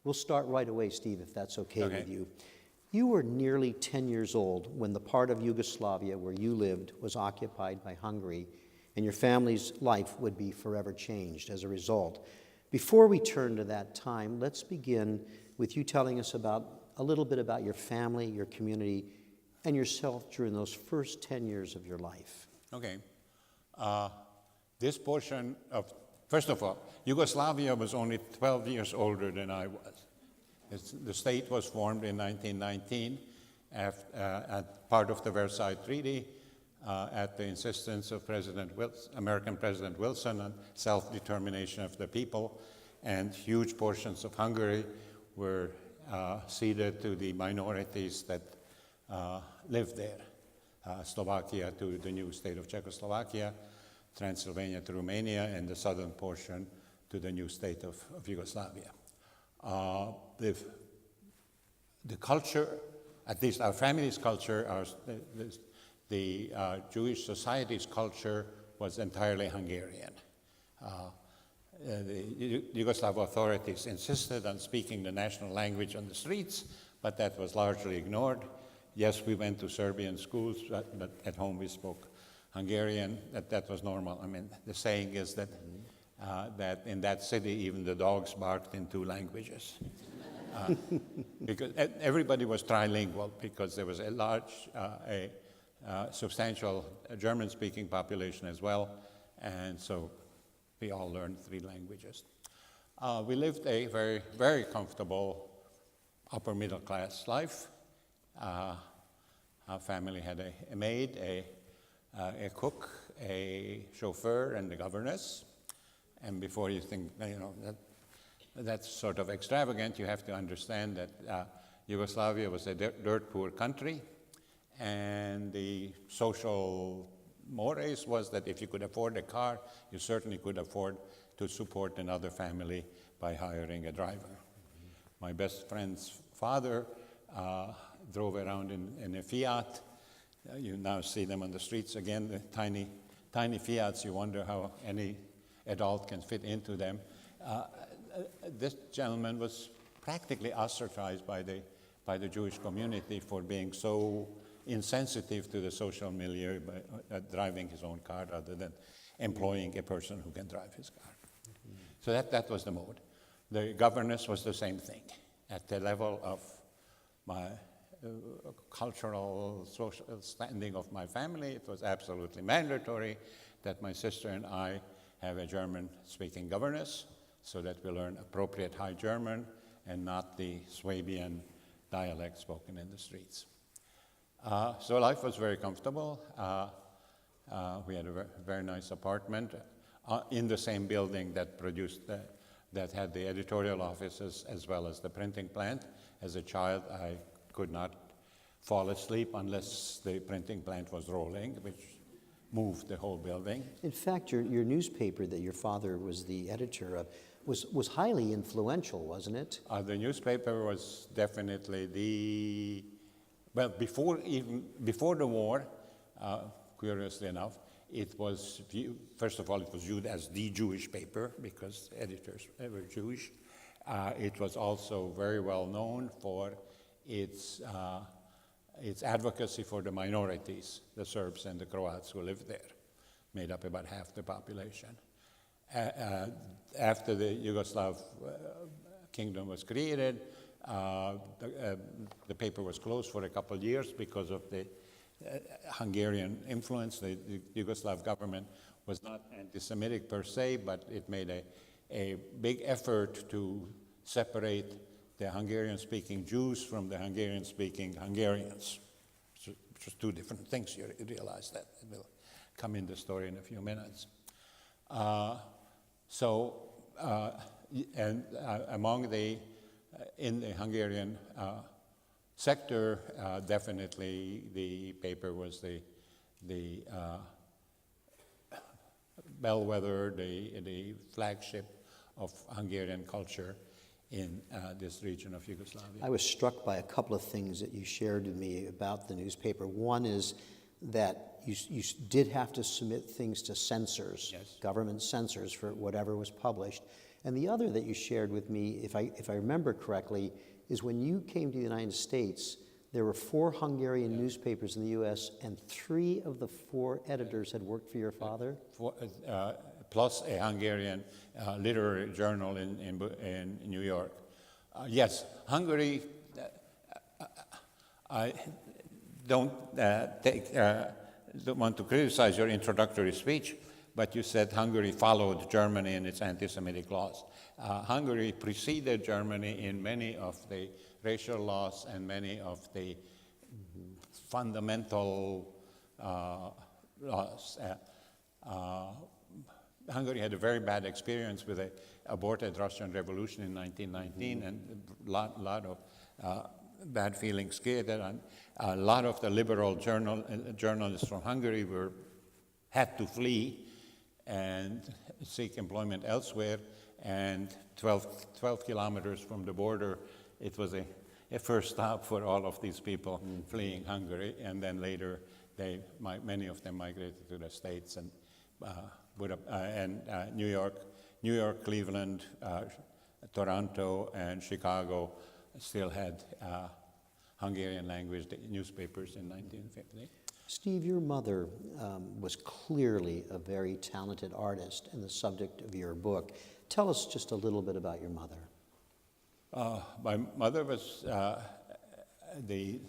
We'll start right away, Steve, if that's okay Okay. with you. You were nearly 10 years old when the part of Yugoslavia where you lived was occupied by Hungary, and your family's life would be forever changed as a result. Before we turn to that time, let's begin with you telling us a little bit about your family, your community, and yourself during those first 10 years of your life. Okay. This portion of, first of all, Yugoslavia was only 12 years older than I was. The state was formed in 1919 as part of the Versailles Treaty at the insistence of American President Wilson on self-determination of the people, and huge portions of Hungary were ceded to the minorities that lived there. Slovakia to the new state of Czechoslovakia, Transylvania to Romania, and the southern portion to the new state of Yugoslavia. The culture, at least our family's culture, the Jewish society's culture was entirely Hungarian. The Yugoslav authorities insisted on speaking the national language on the streets, but that was largely ignored. Yes, we went to Serbian schools, but at home we spoke Hungarian. That was normal. I mean, the saying is that that in that city even the dogs barked in two languages. Because everybody was trilingual, because there was a large, substantial German-speaking population as well, and so we all learned three languages. We lived a very, very comfortable upper middle class life. Our family had a maid, a cook, a chauffeur, and a governess. And before you think, that's sort of extravagant, you have to understand that Yugoslavia was a dirt poor country, and the social mores was that if you could afford a car, you certainly could afford to support another family by hiring a driver. My best friend's father drove around in a Fiat. You now see them on the streets again, the tiny Fiats. You wonder how any adult can fit into them. This gentleman was practically ostracized by the Jewish community for being so insensitive to the social milieu by driving his own car rather than employing a person who can drive his car. Mm-hmm. So that was the mode. The governess was the same thing. At the level of my cultural, social standing of my family, it was absolutely mandatory that my sister and I have a German-speaking governess so that we learn appropriate High German and not the Swabian dialect spoken in the streets. So life was very comfortable. We had a very nice apartment in the same building that that had the editorial offices as well as the printing plant. As a child, I could not fall asleep unless the printing plant was rolling, which moved the whole building. In fact, your newspaper that your father was the editor of was highly influential, wasn't it? The newspaper was definitely before the war, curiously enough, it was first of all, it was viewed as the Jewish paper because editors were Jewish. It was also very well known for its advocacy for the minorities, the Serbs and the Croats who lived there, made up about half the population. After the Yugoslav kingdom was created, the paper was closed for a couple of years because of the Hungarian influence. The Yugoslav government was not anti-Semitic per se, but it made a big effort to separate the Hungarian-speaking Jews from the Hungarian-speaking Hungarians. Which was two different things, you realize that. It will come in the story in a few minutes. Among in the Hungarian sector, definitely the paper was the bellwether, the flagship of Hungarian culture in this region of Yugoslavia. I was struck by a couple of things that you shared with me about the newspaper. One is that you did have to submit things to censors, yes, government censors, for whatever was published. And the other that you shared with me, if I remember correctly, is when you came to the United States, there were 4 Hungarian newspapers in the U.S., and 3 of the 4 editors had worked for your father? Plus a Hungarian literary journal in New York. Yes, Hungary, I don't want to criticize your introductory speech, but you said Hungary followed Germany in its anti-Semitic laws. Hungary preceded Germany in many of the racial laws and many of the fundamental laws. Hungary had a very bad experience with the aborted Russian Revolution in 1919, and a lot of bad feelings created. And a lot of the liberal journalists from Hungary had to flee and seek employment elsewhere. And 12 kilometers from the border, it was a first stop for all of these people fleeing Hungary. And then later, many of them migrated to the States and New York, Cleveland, Toronto, and Chicago still had Hungarian language newspapers in 1950. Steve, your mother was clearly a very talented artist and the subject of your book. Tell us just a little bit about your mother. My mother was the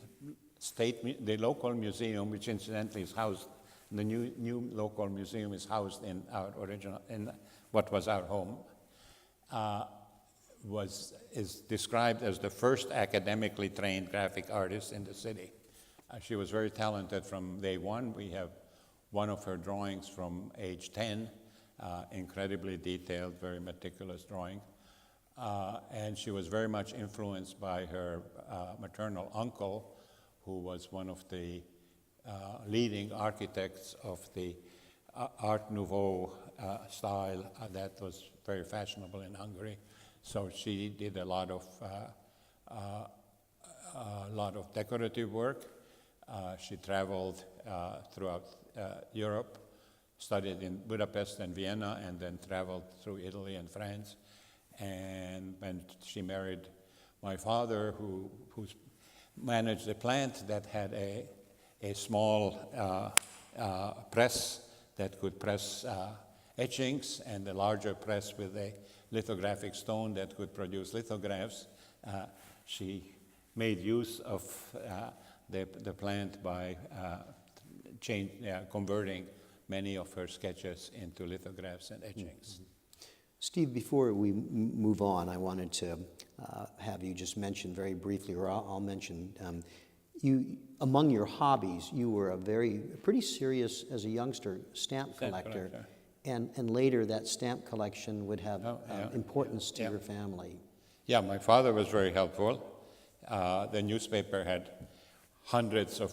local museum, which incidentally is housed. The new local museum is housed in what was our home. Is described as the first academically trained graphic artist in the city. She was very talented from day one. We have one of her drawings from age 10, incredibly detailed, very meticulous drawing. And she was very much influenced by her maternal uncle, who was one of the leading architects of the Art Nouveau style that was very fashionable in Hungary. So she did a lot of decorative work. She traveled throughout Europe, studied in Budapest and Vienna, and then traveled through Italy and France. And when she married my father, who managed a plant that had a small press that could press etchings, and a larger press with a lithographic stone that could produce lithographs. She made use of the plant by converting many of her sketches into lithographs and etchings. Mm-hmm. Steve, before we move on, I wanted to have you just mention very briefly, or I'll mention, among your hobbies, you were pretty serious as a youngster stamp collector. And later that stamp collection would have importance to your family. Yeah, my father was very helpful. The newspaper had hundreds of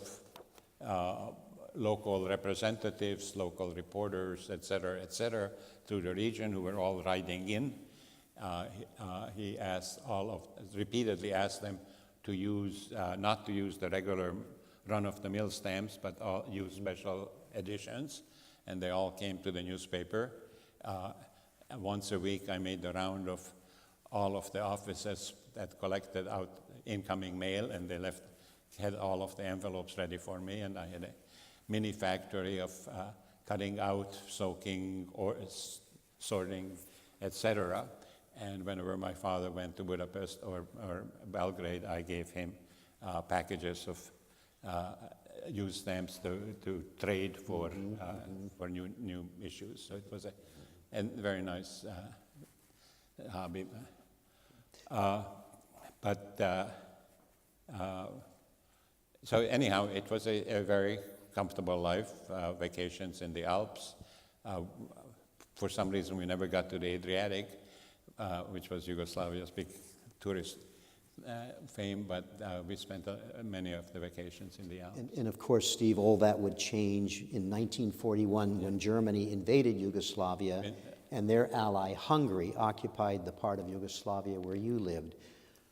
local representatives, local reporters, et cetera, through the region who were all writing in. He repeatedly asked them to not to use the regular run-of-the-mill stamps, but use special editions. And they all came to the newspaper. Once a week, I made the round of all of the offices that collected out incoming mail, and they had all of the envelopes ready for me, and I had a mini factory of cutting out, soaking, or sorting, etc. And whenever my father went to Budapest or Belgrade, I gave him packages of used stamps to trade for new issues. So it was a very nice hobby. So anyhow, it was a very comfortable life, vacations in the Alps. For some reason, we never got to the Adriatic, which was Yugoslavia's big tourist fame, but we spent many of the vacations in the Alps. And of course, Steve, all that would change in 1941 when Germany invaded Yugoslavia and their ally Hungary occupied the part of Yugoslavia where you lived.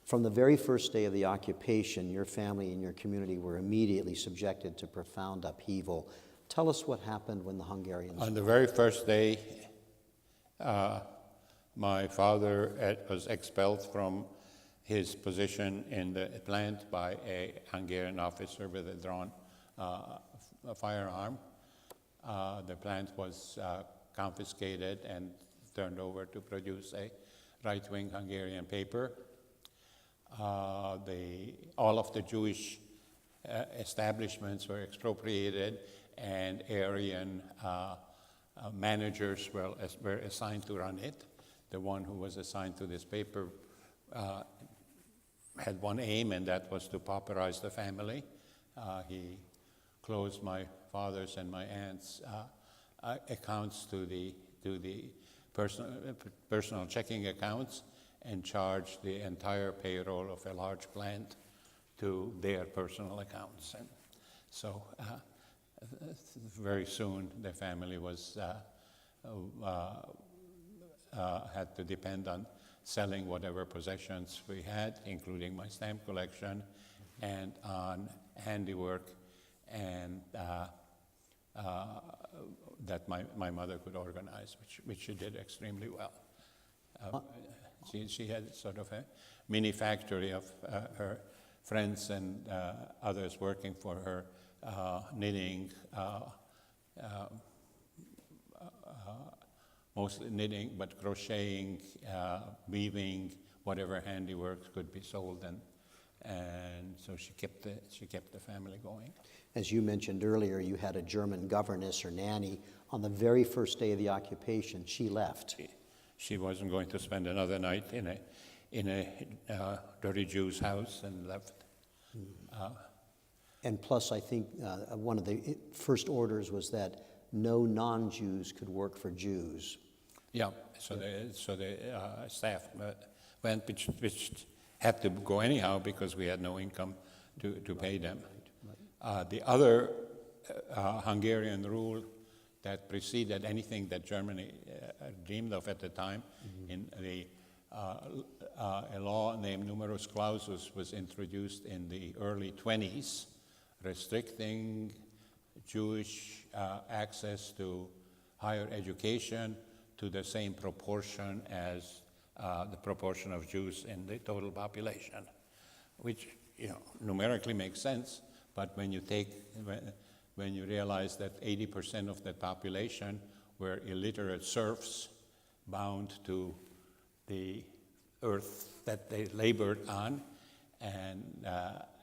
From the very first day of the occupation, your family and your community were immediately subjected to profound upheaval. Tell us what happened when the Hungarians... On the very first day, My father was expelled from his position in the plant by a Hungarian officer with a drawn firearm. The plant was confiscated and turned over to produce a right-wing Hungarian paper. All of the Jewish establishments were expropriated, and Aryan managers were assigned to run it. The one who was assigned to this paper had one aim, and that was to pauperize the family. He closed my father's and my aunt's accounts to the personal checking accounts, and charged the entire payroll of a large plant to their personal accounts. And so very soon the family was had to depend on selling whatever possessions we had, including my stamp collection, and on handiwork and that my mother could organize, which she did extremely well. She had sort of a mini factory of her friends and others working for her, knitting, mostly knitting, but crocheting, weaving, whatever handiwork could be sold, and so she kept the family going. As you mentioned earlier, you had a German governess or nanny. On the very first day of the occupation, she left. She wasn't going to spend another night in a dirty Jew's house, and left. And plus, I think one of the first orders was that no non-Jews could work for Jews. Yeah, so the staff went, which had to go anyhow because we had no income to pay them. The other Hungarian rule that preceded anything that Germany dreamed of at the time, in a law named numerus clausus was introduced in the early 20s, restricting Jewish access to higher education to the same proportion as the proportion of Jews in the total population, which numerically makes sense. But when you realize that 80% of the population were illiterate serfs bound to the earth that they labored on, and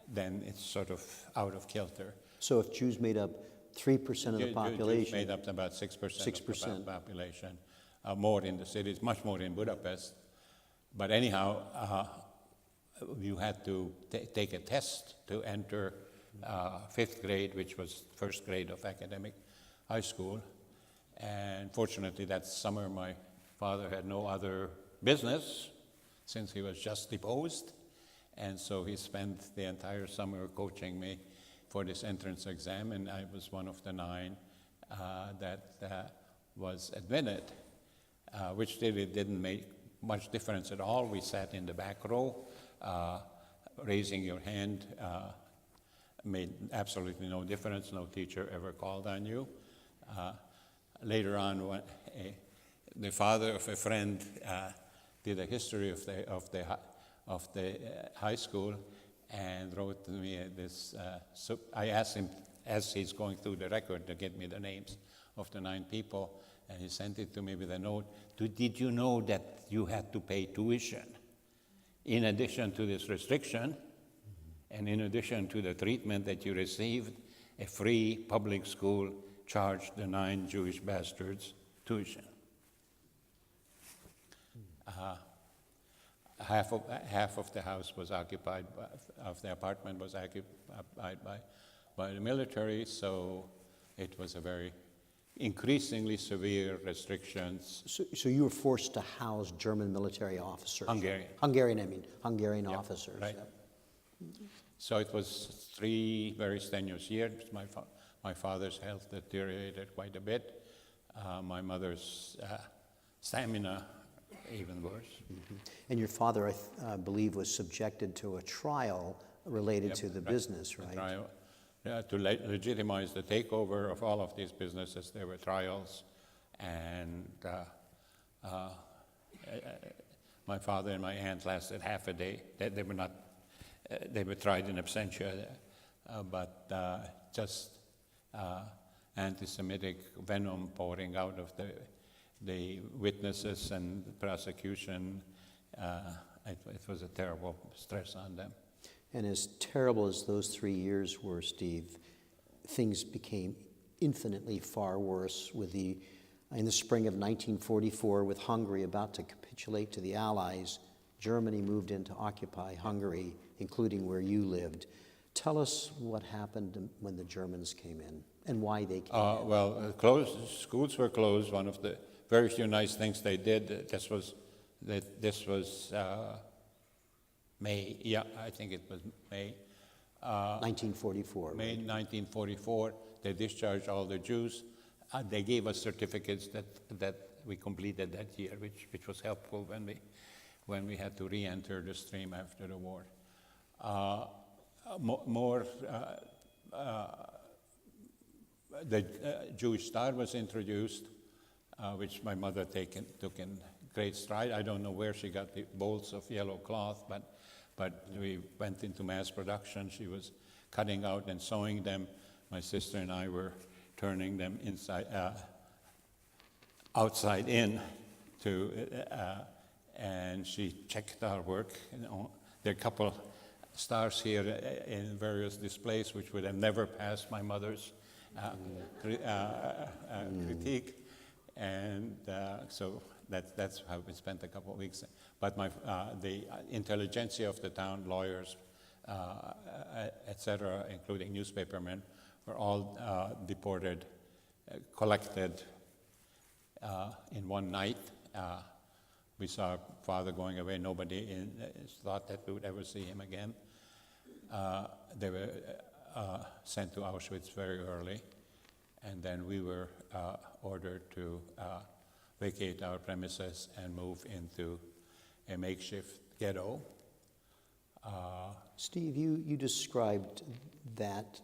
then it's sort of out of kilter. So if Jews made up 3% of the population... Jews made up about 6% of the population, more in the cities, much more in Budapest. But anyhow, you had to take a test to enter 5th grade, which was first grade of academic high school. And fortunately, that summer, my father had no other business since he was just deposed. And so he spent the entire summer coaching me for this entrance exam, and I was one of the 9 that was admitted, which really didn't make much difference at all. We sat in the back row. Raising your hand made absolutely no difference. No teacher ever called on you. Later on, when the father of a friend did a history of the high school and wrote to me this. So I asked him, as he's going through the record, to get me the names of the 9 people, and he sent it to me with a note. Did you know that you had to pay tuition in addition to this restriction, and in addition to the treatment that you received? A free public school charged the 9 Jewish bastards tuition. Half of the house was occupied of the apartment was occupied by the military, so it was a very increasingly severe restrictions. So you were forced to house German military officers? Hungarian officers. Right. Yep. So it was 3 very strenuous years. My father's health deteriorated quite a bit. My mother's stamina even worse. Mm-hmm. And your father, I believe, was subjected to a trial related to the business, right? Trial. To legitimize the takeover of all of these businesses, there were trials, and my father and my aunt lasted half a day. They were not, they were tried in absentia, but just anti-Semitic venom pouring out of the witnesses and the prosecution. It was a terrible stress on them. And as terrible as those 3 years were, Steve, things became infinitely far worse in the spring of 1944, with Hungary about to capitulate to the Allies. Germany moved in to occupy Hungary, including where you lived. Tell us what happened when the Germans came in and why they came in. Well, schools were closed. One of the very few nice things they did, this was May, yeah, I think it was May. 1944. May 1944, they discharged all the Jews. They gave us certificates that we completed that year, which was helpful when we had to re-enter the stream after the war. The Jewish star was introduced, which my mother took in great stride. I don't know where she got the bolts of yellow cloth, but we went into mass production. She was cutting out and sewing them. My sister and I were turning them outside in and she checked our work. There are a couple stars here in various displays which would have never passed my mother's critique, and so that's how we spent a couple of weeks. But the intelligentsia of the town, lawyers, etc., including newspapermen, were all deported, collected in one night. We saw our father going away. Nobody thought that we would ever see him again. They were sent to Auschwitz very early, and then we were ordered to vacate our premises and move into a makeshift ghetto. Steve, you described that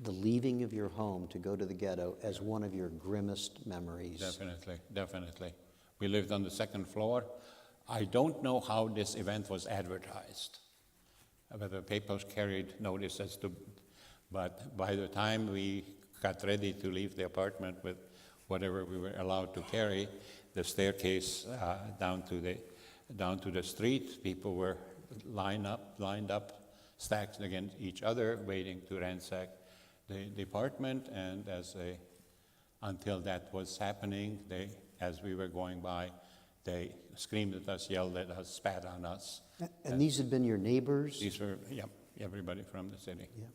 the leaving of your home to go to the ghetto as one of your grimmest memories. Definitely. We lived on the second floor. I don't know how this event was advertised, whether papers carried notices but by the time we got ready to leave the apartment with whatever we were allowed to carry, the staircase down to the street, people were lined up, stacked against each other, waiting to ransack the apartment. And until that was happening, as we were going by, they screamed at us, yelled at us, spat on us. And these had been your neighbors? These were, everybody from the city. Yeah.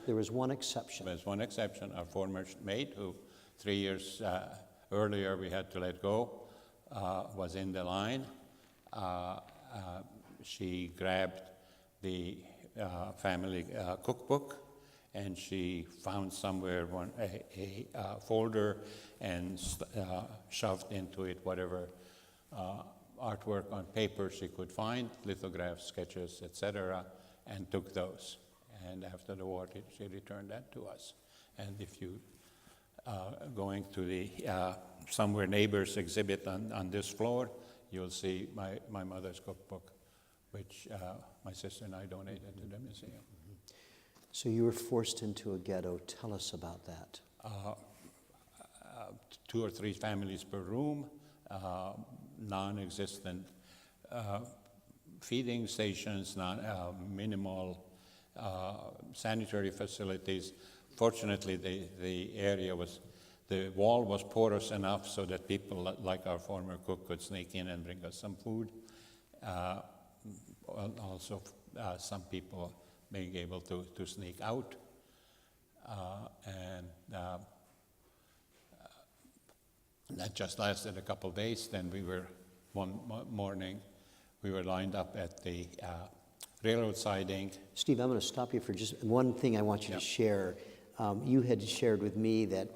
There was one exception. There's one exception, our former maid, who 3 years earlier we had to let go, was in the line. She grabbed the family cookbook, and she found somewhere a folder and shoved into it whatever artwork on paper she could find, lithographs, sketches, etc., and took those. And after the war, she returned that to us. And if you going to the Somewhere Neighbors exhibit on this floor, you'll see my mother's cookbook, which my sister and I donated to the museum. So you were forced into a ghetto. Tell us about that. 2 or 3 families per room, non-existent feeding stations, minimal sanitary facilities. Fortunately, the wall was porous enough so that people like our former cook could sneak in and bring us some food. Also, some people being able to sneak out. And that just lasted a couple of days. Then one morning, we were lined up at the railroad siding. Steve, I'm going to stop you for just one thing I want you to share. You had shared with me that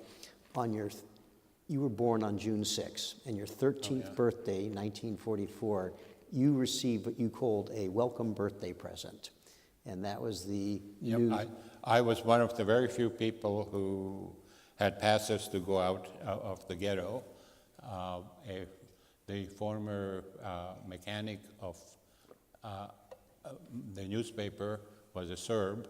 you were born on June 6th, and your 13th birthday, 1944, you received what you called a welcome birthday present. And that was the news. I was one of the very few people who had passes to go out of the ghetto. A the former mechanic of the newspaper was a Serb,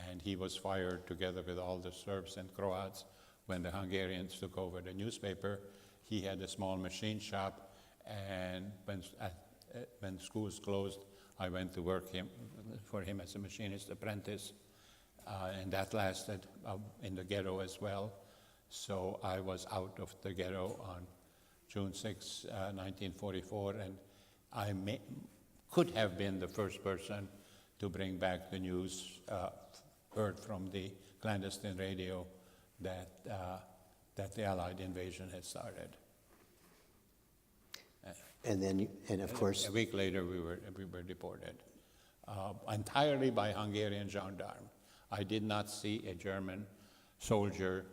and he was fired together with all the Serbs and Croats when the Hungarians took over the newspaper. He had a small machine shop, and when schools closed, I went to work for him as a machinist apprentice, and that lasted in the ghetto as well. So I was out of the ghetto on June 6, 1944, and I could have been the first person to bring back the news, heard from the clandestine radio that the Allied invasion had started. And of course, a week later we were deported, entirely by Hungarian gendarme. I did not see a German soldier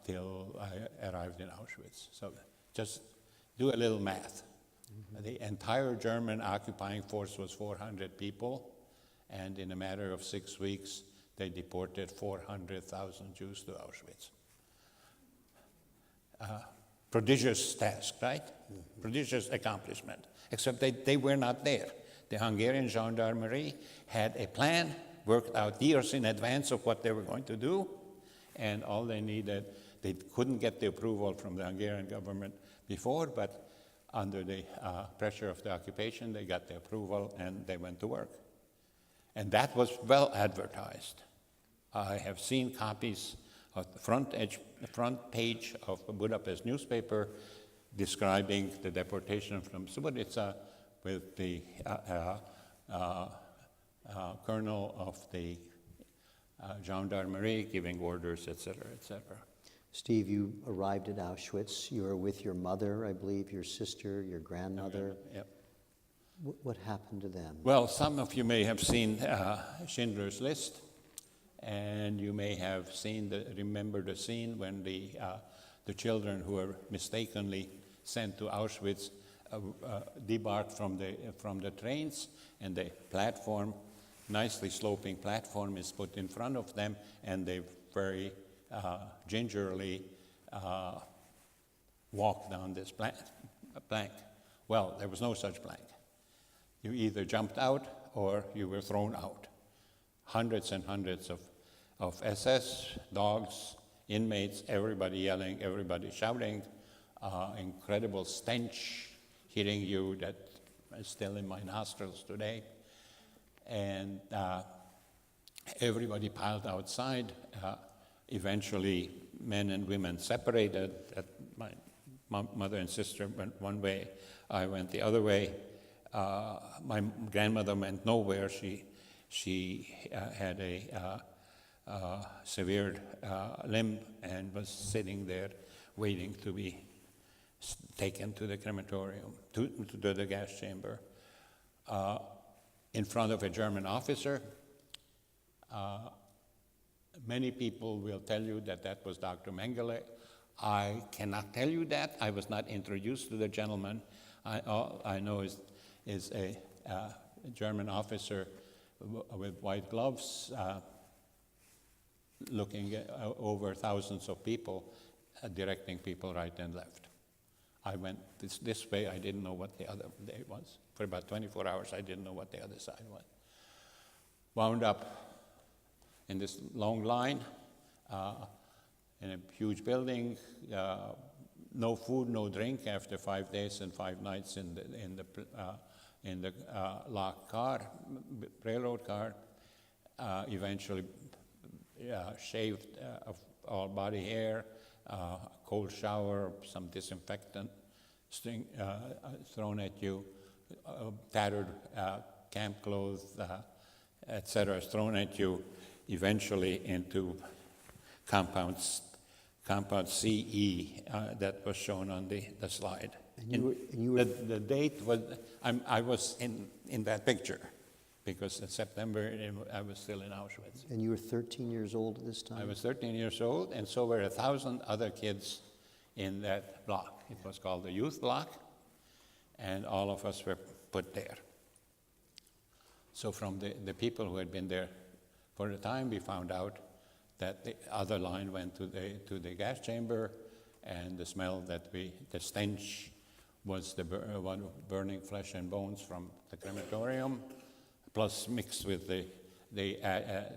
till I arrived in Auschwitz. So just do a little math. Mm-hmm. The entire German occupying force was 400 people, and in a matter of 6 weeks, they deported 400,000 Jews to Auschwitz. Prodigious task, right? Mm-hmm. Prodigious accomplishment, except they were not there. The Hungarian gendarmerie had a plan, worked out years in advance of what they were going to do, and all they needed, they couldn't get the approval from the Hungarian government before, but under the pressure of the occupation, they got the approval and they went to work. And that was well advertised. I have seen copies of the front page of a Budapest newspaper describing the deportation from Subotica with the colonel of the gendarmerie giving orders, etc., etc. Steve, you arrived at Auschwitz. You were with your mother, I believe, your sister, your grandmother. Yep. What happened to them? Well, some of you may have seen Schindler's List, and you may have remember the scene when the children who were mistakenly sent to Auschwitz debarked from the trains, and the platform, nicely sloping platform, is put in front of them, and they very gingerly walk down this plank. Well, there was no such plank. You either jumped out or you were thrown out. Hundreds and hundreds of SS, dogs, inmates, everybody yelling, everybody shouting, incredible stench hitting you that is still in my nostrils today. And everybody piled outside. Eventually, men and women separated. My mother and sister went one way, I went the other way. My grandmother went nowhere. She had a severe limb and was sitting there waiting to be taken to the crematorium, to the gas chamber, in front of a German officer. Many people will tell you that was Dr. Mengele. I cannot tell you that. I was not introduced to the gentleman. All I know is a German officer with white gloves looking over thousands of people, directing people right and left. I went this way. I didn't know what the other day was. For about 24 hours, I didn't know what the other side was. Wound up in this long line, in a huge building, no food, no drink after 5 days and 5 nights in the locked car, railroad car. Eventually, shaved of all body hair, cold shower, some disinfectant thrown at you, tattered camp clothes, etc., thrown at you. Eventually into compound CE that was shown on the slide. And you were the date was, I was in that picture, because in September I was still in Auschwitz. And you were 13 years old at this time? I was 13 years old, and so were 1,000 other kids in that block. It was called the youth block, and all of us were put there. So from the people who had been there for the time, we found out that the other line went to the gas chamber, and the smell the stench was the burning flesh and bones from the crematorium, plus mixed with the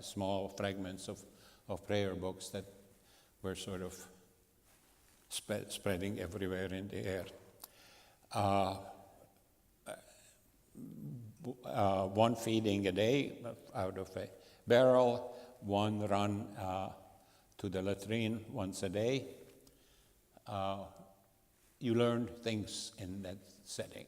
small fragments of prayer books that were sort of spreading everywhere in the air. One feeding a day out of a barrel, one run to the latrine once a day. You learn things in that setting.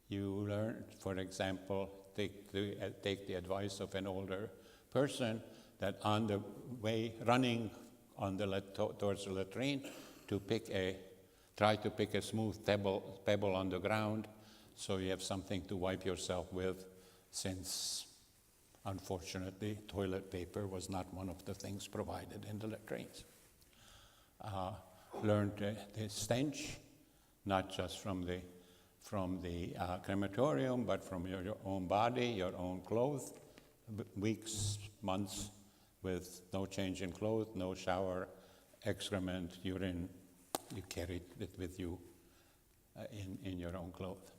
You learn, for example, take the advice of an older person that on the way running on towards the latrine, try to pick a smooth pebble on the ground, so you have something to wipe yourself with, since unfortunately toilet paper was not one of the things provided in the latrines. Learned the stench, not just from the crematorium, but from your own body, your own clothes. Weeks, months with no change in clothes, no shower, excrement, urine, you carried it with you in your own clothes.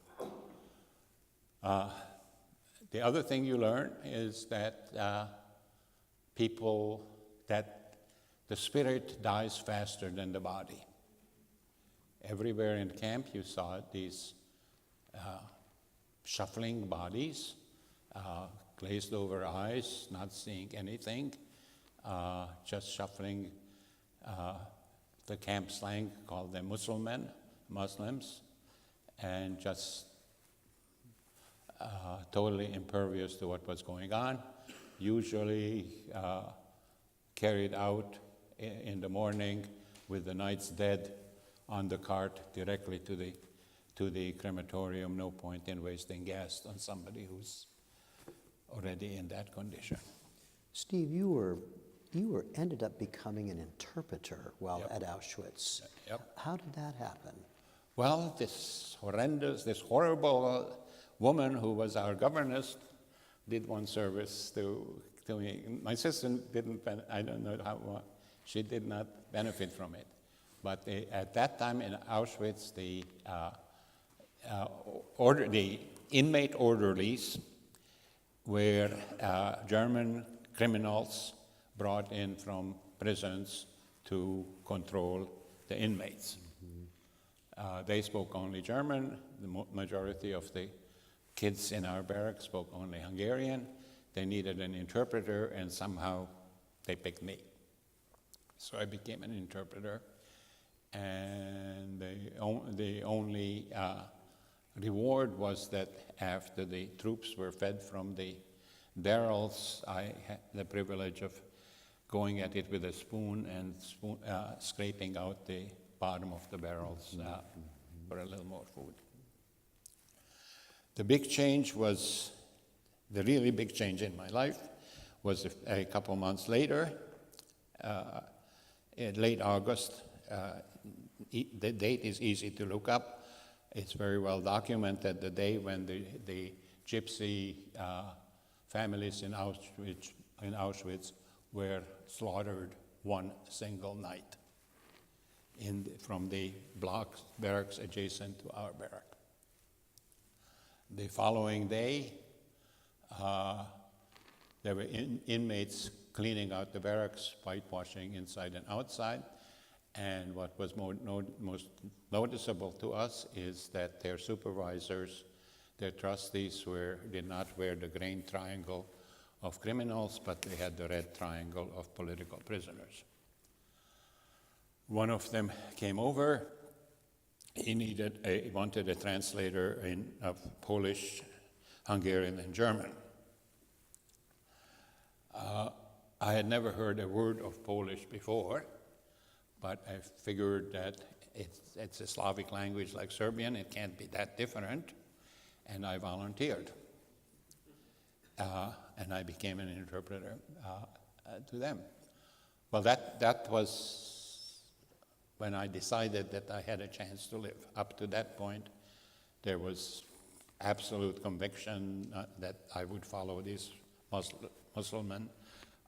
The other thing you learn is that the spirit dies faster than the body. Everywhere in camp you saw these shuffling bodies, glazed over eyes, not seeing anything, just shuffling. The camp slang called them Muslims, and just totally impervious to what was going on, usually carried out in the morning with the night's dead on the cart directly to the crematorium. No point in wasting gas on somebody who's already in that condition. Steve, you ended up becoming an interpreter while at Auschwitz. Yep. How did that happen? Well, this horrible woman who was our governess did one service to me. My sister didn't, I don't know how, she did not benefit from it. But at that time in Auschwitz, the inmate orderlies were German criminals brought in from prisons to control the inmates. Mm-hmm. They spoke only German. The majority of the kids in our barracks spoke only Hungarian. They needed an interpreter, and somehow they picked me. So I became an interpreter. And the only reward was that after the troops were fed from the barrels, I had the privilege of going at it with a spoon and scraping out the bottom of the barrels for a little more food. The really big change in my life was a couple months later, in late August. The date is easy to look up. It's very well documented, the day when the gypsy families in Auschwitz were slaughtered one single night from the barracks adjacent to our barrack. The following day, there were inmates cleaning out the barracks, whitewashing inside and outside. And what was most noticeable to us is that their supervisors, their trustees, did not wear the green triangle of criminals, but they had the red triangle of political prisoners. One of them came over. He wanted a translator of Polish, Hungarian, and German. I had never heard a word of Polish before, but I figured that it's a Slavic language like Serbian. It can't be that different, and I volunteered. And I became an interpreter to them. Well, that was when I decided that I had a chance to live. Up to that point, there was absolute conviction that I would follow these Muslim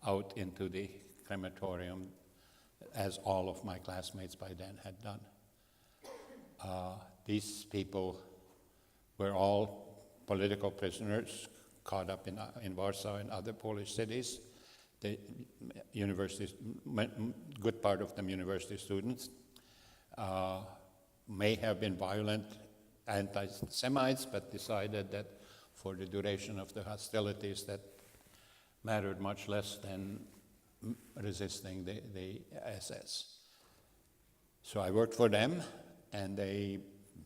out into the crematorium, as all of my classmates by then had done. These people were all political prisoners caught up in Warsaw and other Polish cities. The universities, good part of them university students, may have been violent anti-Semites, but decided that for the duration of the hostilities that mattered much less than resisting the SS. So I worked for them, and they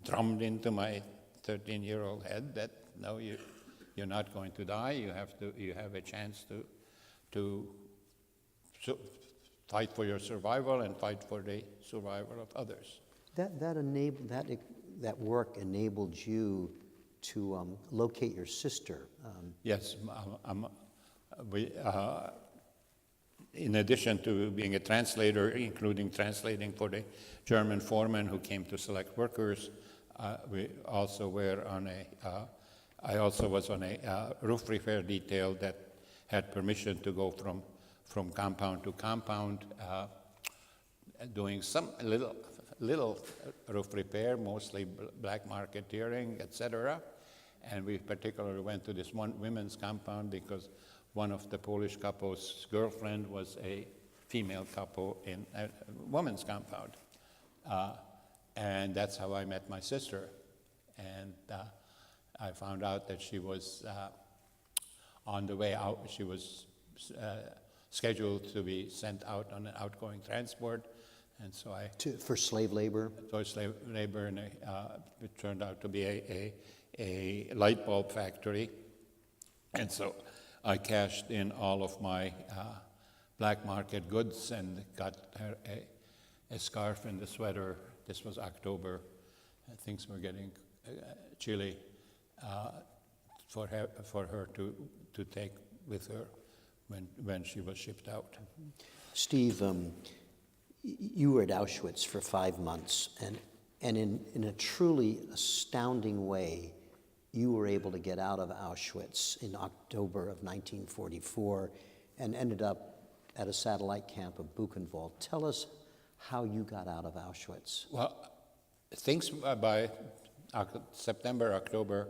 drummed into my 13-year-old head that no, you're not going to die. You have a chance to fight for your survival and fight for the survival of others. That work enabled you to locate your sister. Yes, in addition to being a translator, including translating for the German foreman who came to select workers, we also were on I also was on a roof repair detail that had permission to go from compound to compound, doing some little roof repair, mostly black marketeering, etc. And we particularly went to this one women's compound because one of the Polish couple's girlfriend was a female couple in a women's compound. And that's how I met my sister. And I found out that she was on the way out. She was scheduled to be sent out on an outgoing transport. And so for slave labor? For slave labor, and it turned out to be a light bulb factory. And so I cashed in all of my black market goods and got her a scarf and a sweater. This was October. Things were getting chilly for her to take with her when she was shipped out. Steve, you were at Auschwitz for 5 months, and in a truly astounding way, you were able to get out of Auschwitz in October of 1944 and ended up at a satellite camp of Buchenwald. Tell us how you got out of Auschwitz. Well, things by September, October,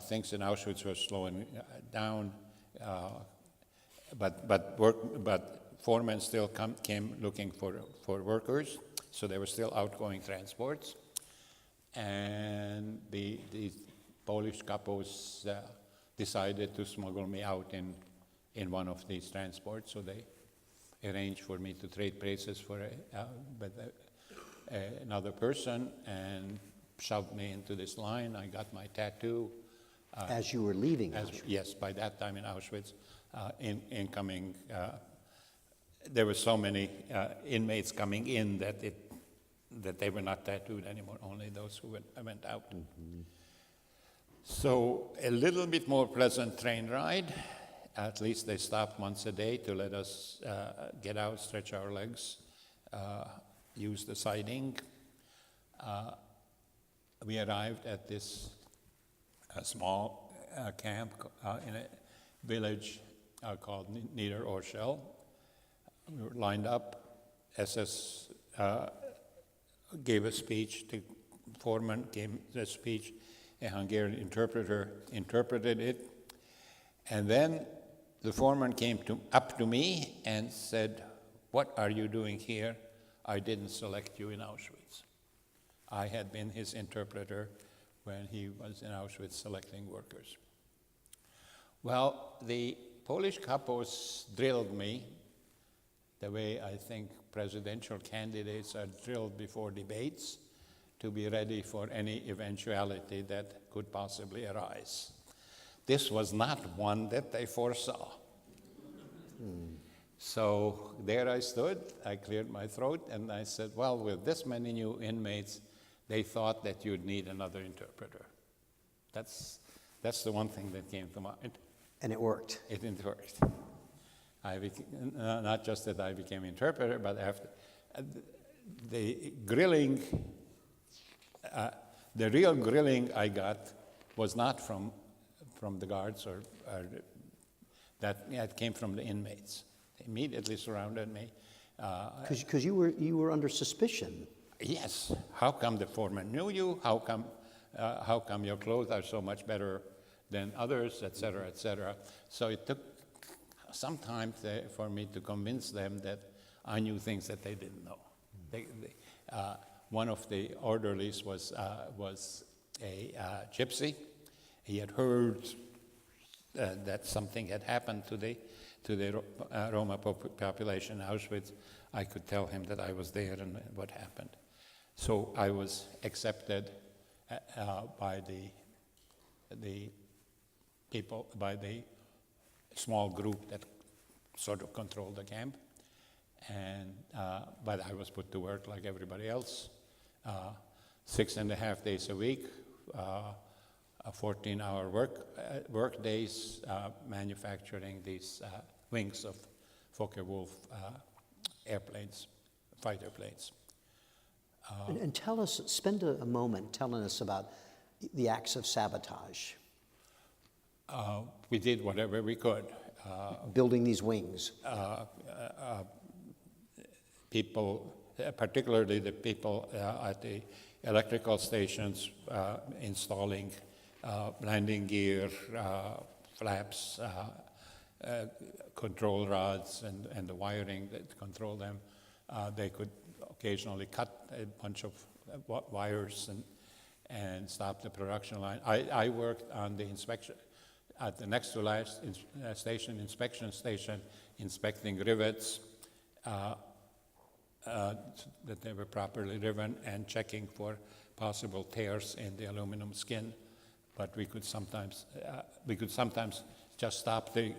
things in Auschwitz were slowing down, but foremen still came looking for workers, so there were still outgoing transports, and the Polish couples decided to smuggle me out in one of these transports, so they arranged for me to trade places for another person and shoved me into this line. I got my tattoo. As you were leaving Auschwitz? Yes, by that time in Auschwitz, incoming, there were so many inmates coming in that they were not tattooed anymore, only those who went out. Mm-hmm. So a little bit more pleasant train ride. At least they stopped once a day to let us get out, stretch our legs, use the siding. We arrived at this small camp in a village called Niederorschel. We were lined up. SS gave a speech. The foreman gave the speech. A Hungarian interpreter interpreted it. And then the foreman came up to me and said, "What are you doing here? I didn't select you in Auschwitz." I had been his interpreter when he was in Auschwitz selecting workers. Well, the Polish couples drilled me the way I think presidential candidates are drilled before debates to be ready for any eventuality that could possibly arise. This was not one that they foresaw. So there I stood, I cleared my throat, and I said, well, with this many new inmates, they thought that you'd need another interpreter. That's the one thing that came to mind. And it worked. It worked. Not just that I became interpreter, but after the grilling, the real grilling I got was not from the guards or that came from the inmates. They immediately surrounded me. Because you were under suspicion. yes, how come the foreman knew you? How come your clothes are so much better than others, et cetera, et cetera. So it took some time for me to convince them that I knew things that they didn't know. One of the orderlies was a gypsy. He had heard that something had happened to the Roma population in Auschwitz. I could tell him that I was there and what happened. So I was accepted by the people, by the small group that sort of controlled the camp. But I was put to work like everybody else, 6.5 days a week, 14-hour work days, manufacturing these wings of Focke-Wulf airplanes, fighter planes. And tell us, spend a moment telling us about the acts of sabotage. We did whatever we could. Building these wings. People, particularly the people at the electrical stations, installing landing gear, flaps, control rods, and the wiring that control them. They could occasionally cut a bunch of wires and stop the production line. I worked on the inspection, at the next to last inspection station, inspecting rivets, that they were properly driven, and checking for possible tears in the aluminum skin. But we could sometimes just stop the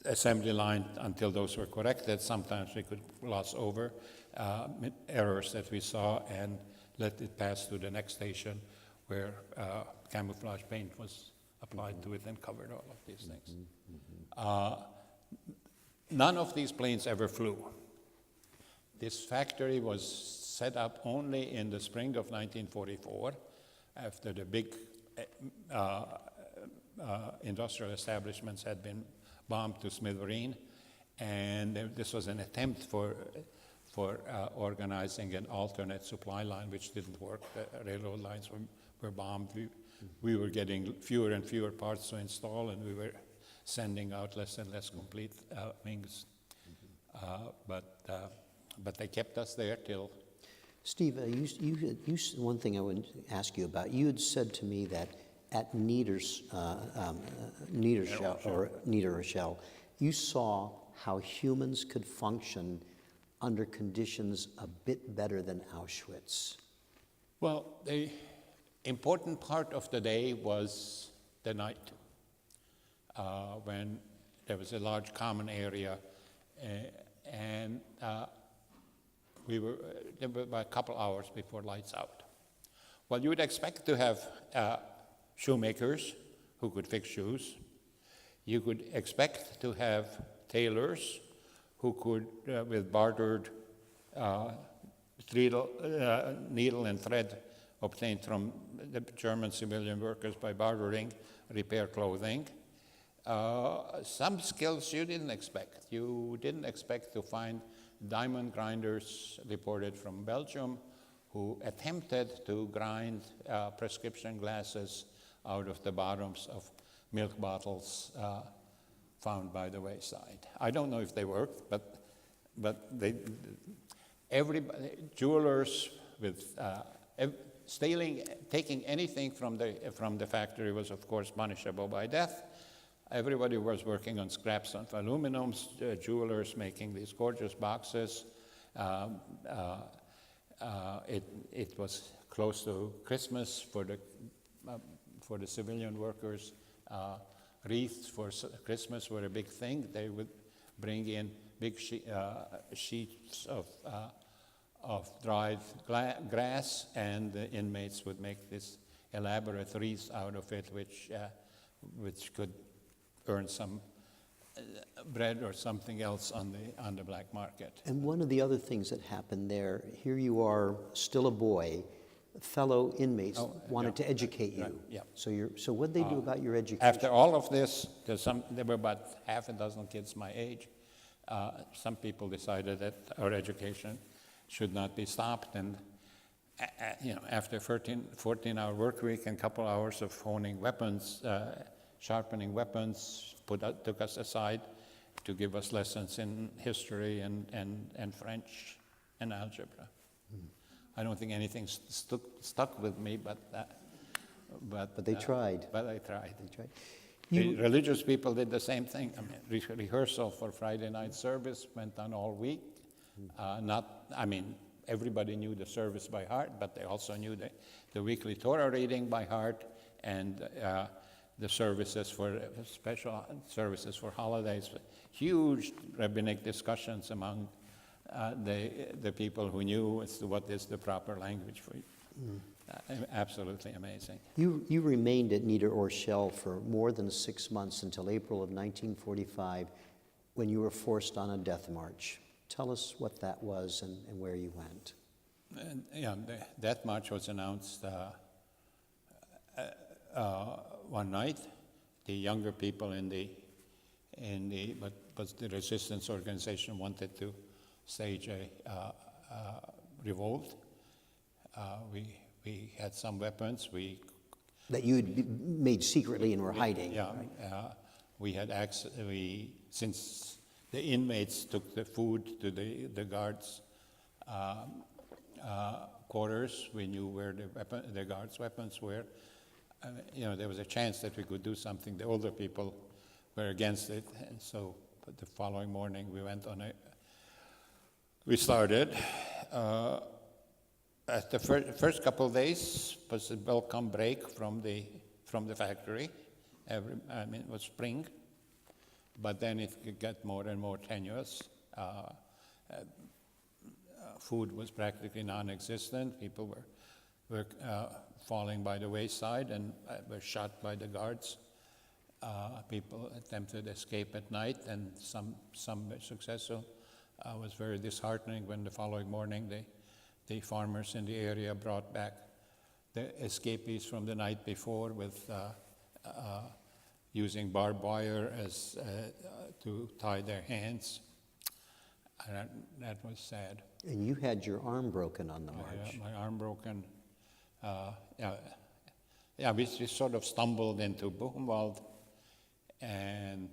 assembly line until those were corrected. Sometimes we could gloss over errors that we saw and let it pass to the next station where camouflage paint was applied to it and covered all of these things. None of these planes ever flew. This factory was set up only in the spring of 1944 after the big industrial establishments had been bombed to smithereen, and this was an attempt for organizing an alternate supply line, which didn't work. The railroad lines were bombed. We were getting fewer and fewer parts to install, and we were sending out less and less complete wings. But they kept us there till. Steve, one thing I would ask you about. You had said to me that at Niederorschel, you saw how humans could function under conditions a bit better than Auschwitz. Well, the important part of the day was the night, when there was a large common area, and there were about a couple hours before lights out. Well, you would expect to have shoemakers who could fix shoes. You could expect to have tailors who could, with bartered needle and thread obtained from the German civilian workers by bartering, repair clothing. Some skills you didn't expect. You didn't expect to find diamond grinders reported from Belgium who attempted to grind prescription glasses out of the bottoms of milk bottles found by the wayside. I don't know if they worked, but jewelers with taking anything from the factory was of course punishable by death. Everybody was working on scraps of aluminum, jewelers making these gorgeous boxes. It was close to Christmas for the civilian workers. Wreaths for Christmas were a big thing. They would bring in big sheets of dried grass, and the inmates would make this elaborate wreaths out of it, which could earn some bread or something else on the black market. And one of the other things that happened there, here you are, still a boy, fellow inmates wanted to educate you. Right, yeah. So what did they do about your education? After all of this, there were about half a dozen kids my age. Some people decided that our education should not be stopped. And after 14-hour work week and a couple hours of honing weapons, sharpening weapons, took us aside to give us lessons in history and French and algebra. I don't think anything stuck with me, but they tried. But I tried. They tried. The religious people did the same thing. I mean, rehearsal for Friday night service went on all week. Everybody knew the service by heart, but they also knew the weekly Torah reading by heart, and the services for special services for holidays. Huge rabbinic discussions among the people who knew as to what is the proper language for it. Absolutely amazing. You remained at Niederorschel for more than 6 months until April of 1945, when you were forced on a death march. Tell us what that was and where you went. The death march was announced one night. The younger people but the resistance organization wanted to stage a revolt. We had some weapons. That you had made secretly and were hiding. Yeah, right? we had access. Since the inmates took the food to the guards' quarters, we knew where the guards' weapons were. There was a chance that we could do something. The older people were against it, and so but the following morning we started. At the first couple of days was a welcome break from the factory. It was spring, but then it got more and more tenuous. Food was practically non-existent. People were falling by the wayside and were shot by the guards. People attempted to escape at night, and some were successful. It was very disheartening when the following morning the farmers in the area brought back the escapees from the night before with using barbed wire as to tie their hands. And that was sad. And you had your arm broken on the march. My arm broken. We sort of stumbled into Buchenwald, and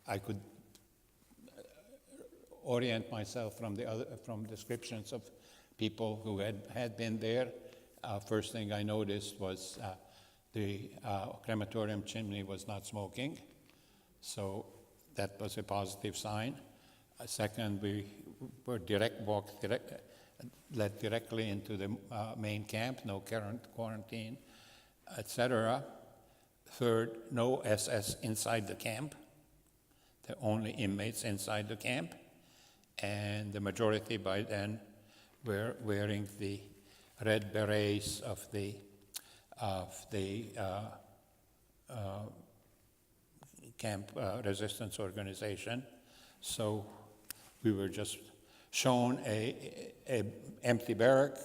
I could orient myself from descriptions of people who had been there. First thing I noticed was the crematorium chimney was not smoking, so that was a positive sign. Second, we were led directly into the main camp, no quarantine, etc. Third, no SS inside the camp, the only inmates inside the camp, and the majority by then were wearing the red berets of the camp resistance organization. So we were just shown a empty barrack.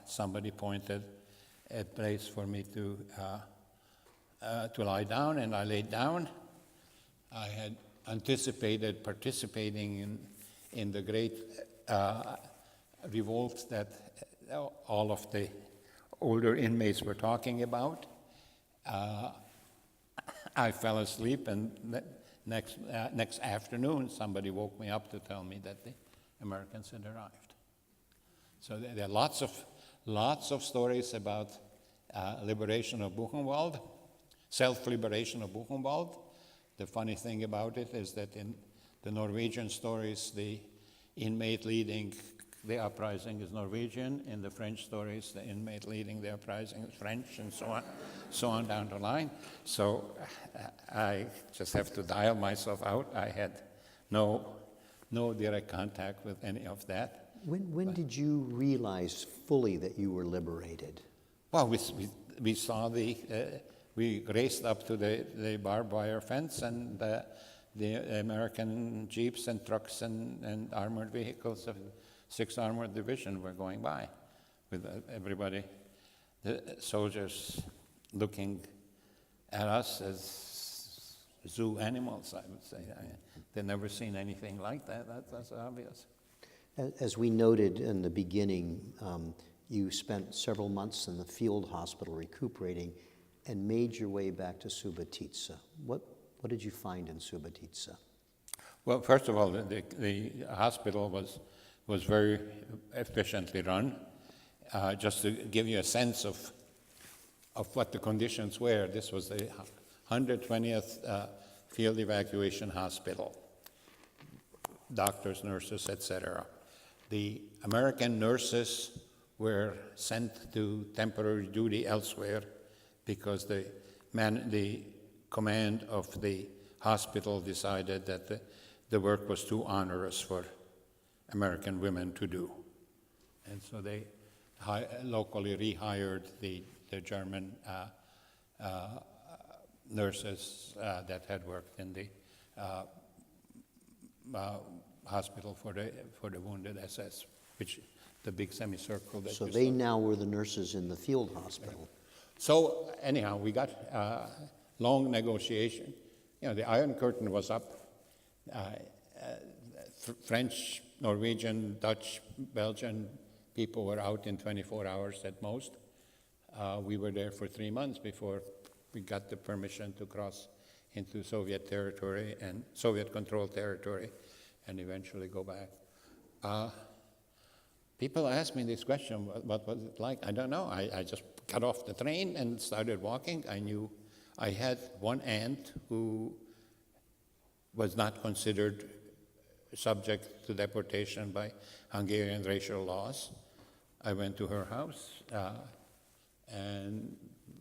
Somebody pointed a place for me to lie down, and I laid down. I had anticipated participating in the great revolt that all of the older inmates were talking about. I fell asleep, and next afternoon somebody woke me up to tell me that the Americans had arrived. So there are lots of stories about liberation of Buchenwald, self-liberation of Buchenwald. The funny thing about it is that in the Norwegian stories, the inmate leading the uprising is Norwegian. In the French stories, the inmate leading the uprising is French, and so on down the line. So I just have to dial myself out. I had no direct contact with any of that. When did you realize fully that you were liberated? Well, we saw we raced up to the barbed wire fence, and the American jeeps and trucks and armored vehicles of 6th Armored Division were going by, with everybody, the soldiers looking at us as zoo animals, I would say. They've never seen anything like that. That's obvious. As we noted in the beginning, you spent several months in the field hospital recuperating and made your way back to Subotica. What did you find in Subotica? Well, first of all, the hospital was very efficiently run. Just to give you a sense of what the conditions were, this was the 120th Field Evacuation Hospital. Doctors, nurses, etc. The American nurses were sent to temporary duty elsewhere because the command of the hospital decided that the work was too onerous for American women to do. And so they locally rehired the German nurses that had worked in the hospital for the wounded SS, which the big semicircle that So you they saw. now were the nurses in the field hospital. So anyhow, we got long negotiation. You know, the Iron Curtain was up. French, Norwegian, Dutch, Belgian people were out in 24 hours at most. We were there for 3 months before we got the permission to cross into Soviet territory and Soviet-controlled territory and eventually go back. People ask me this question, what was it like? I don't know. I just got off the train and started walking. I knew I had one aunt who was not considered subject to deportation by Hungarian racial laws. I went to her house, and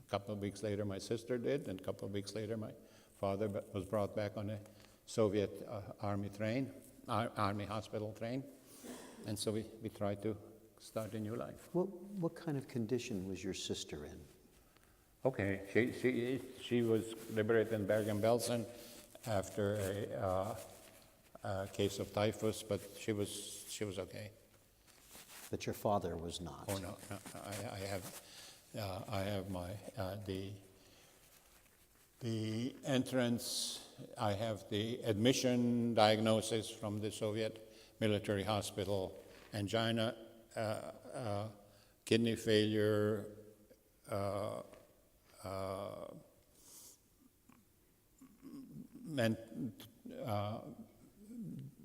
a couple of weeks later my sister did, and a couple of weeks later my father was brought back on a Soviet army hospital train, and so we tried to start a new life. What kind of condition was your sister in? Okay, she was liberated in Bergen-Belsen after a case of typhus, but she was okay. But your father was not. Oh no, I have my the entrance. I have the admission diagnosis from the Soviet military hospital: angina, kidney failure,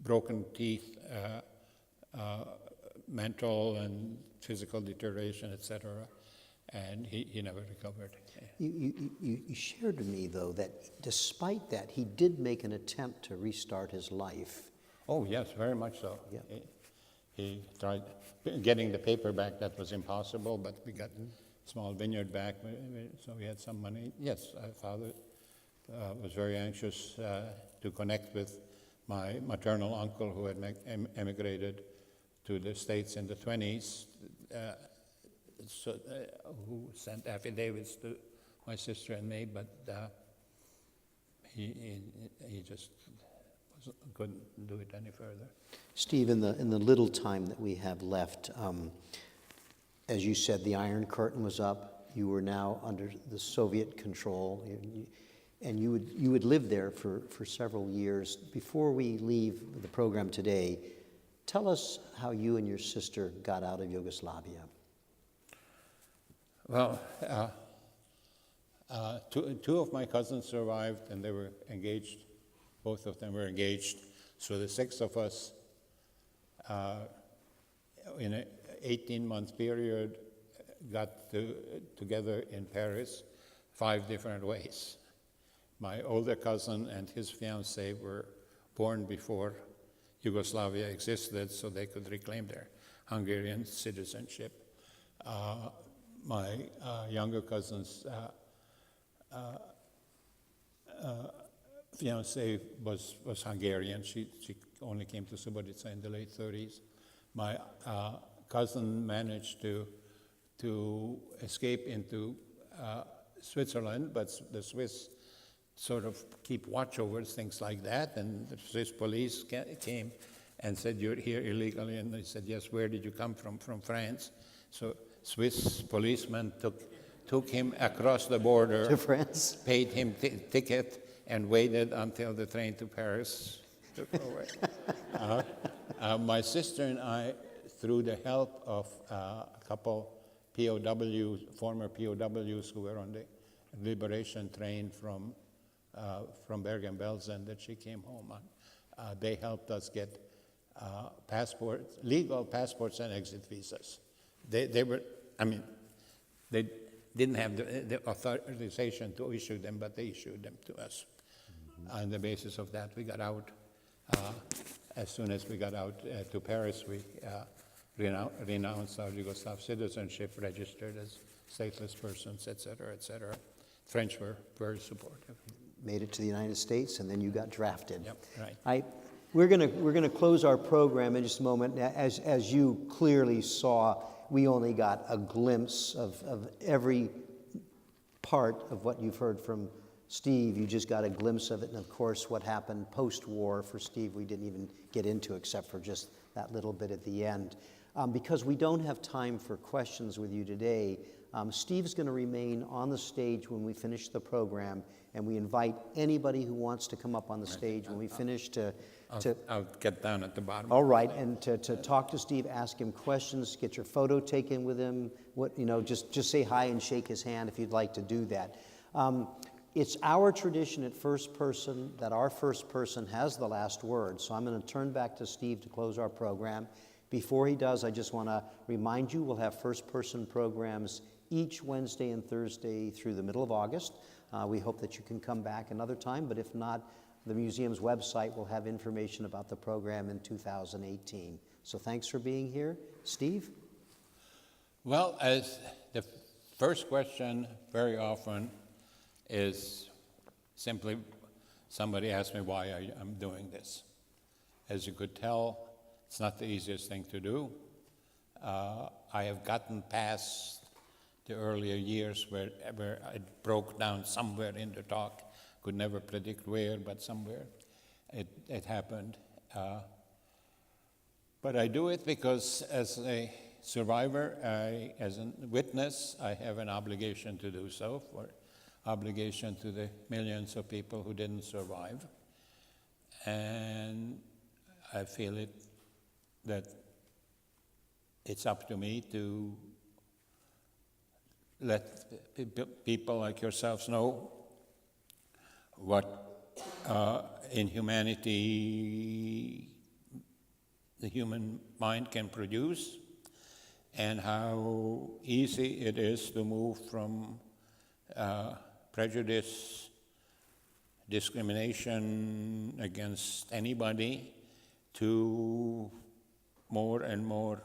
broken teeth, mental and physical deterioration, etc. And he never recovered. You shared to me, though, that despite that, he did make an attempt to restart his life. Oh, yes, very much so. Yeah. He tried getting the paper back. That was impossible, but we got a small vineyard back, so we had some money. Yes, father was very anxious to connect with my maternal uncle who had emigrated to the States in the 20s, who sent affidavits to my sister and me, but he just couldn't do it any further. Steve, in the little time that we have left, as you said, the Iron Curtain was up. You were now under the Soviet control, and you would live there for several years. Before we leave the program today, tell us how you and your sister got out of Yugoslavia. Well, two of my cousins survived, and they were engaged. Both of them were engaged. So the six of us, in an 18-month period, got together in Paris 5 different ways. My older cousin and his fiancée were born before Yugoslavia existed, so they could reclaim their Hungarian citizenship. My younger cousin's fiancée was Hungarian. She only came to Subotica in the late 30s. My cousin managed to escape into Switzerland, but the Swiss sort of keep watch over things like that, and the Swiss police came and said, "You're here illegally," and they said, "Yes, where did you come from?" "From France." So Swiss policemen took him across the border To France? paid him ticket, and waited until the train to Paris took over. My sister and I, through the help of a couple POWs, former POWs who were on the liberation train from Bergen-Belsen that she came home on, they helped us get passports, legal passports and exit visas. They didn't have the authorization to issue them, but they issued them to us. Mm-hmm. On the basis of that, we got out. As soon as we got out to Paris, we renounced our Yugoslav citizenship, registered as stateless persons, et cetera, et cetera. French were very supportive. Made it to the United States, and then you got drafted. Yep, right. We're gonna close our program in just a moment. As you clearly saw, we only got a glimpse of every part of what you've heard from Steve. You just got a glimpse of it, and of course what happened post-war for Steve we didn't even get into except for just that little bit at the end. Because we don't have time for questions with you today, Steve's going to remain on the stage when we finish the program, and we invite anybody who wants to come up on the stage when we finish I'll get down at the bottom. All right, and to talk to Steve, ask him questions, get your photo taken with him. Just say hi and shake his hand if you'd like to do that. It's our tradition at First Person that our first person has the last word. So I'm going to turn back to Steve to close our program. Before he does, I just want to remind you we'll have First Person programs each Wednesday and Thursday through the middle of August. We hope that you can come back another time, but if not, the museum's website will have information about the program in 2018. So thanks for being here. Steve? Well, as the first question very often is simply somebody asks me why I'm doing this. As you could tell, it's not the easiest thing to do. I have gotten past the earlier years where I broke down somewhere in the talk. Could never predict where, but somewhere it happened. But I do it because as a survivor, as a witness, I have an obligation to do so, for obligation to the millions of people who didn't survive. And I feel that it's up to me to let people like yourselves know what in humanity the human mind can produce, and how easy it is to move from prejudice, discrimination against anybody, to more and more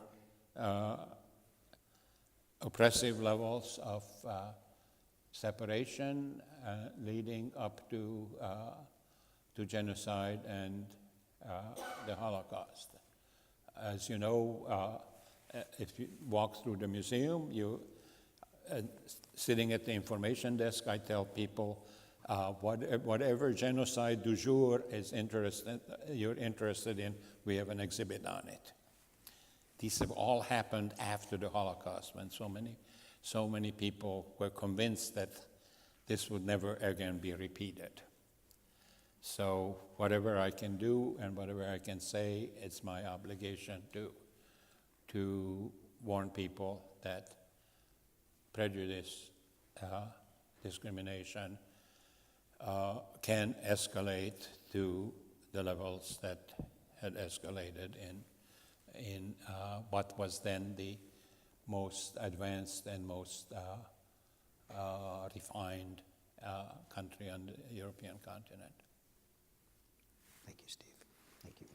oppressive levels of separation, leading up to genocide and the Holocaust. As you know, if you walk through the museum, sitting at the information desk, I tell people, whatever genocide du jour you're interested in, we have an exhibit on it. These have all happened after the Holocaust, when so many people were convinced that this would never again be repeated. So whatever I can do and whatever I can say, it's my obligation to warn people that prejudice, discrimination can escalate to the levels that had escalated in what was then the most advanced and most refined country on the European continent. Thank you, Steve. Thank you.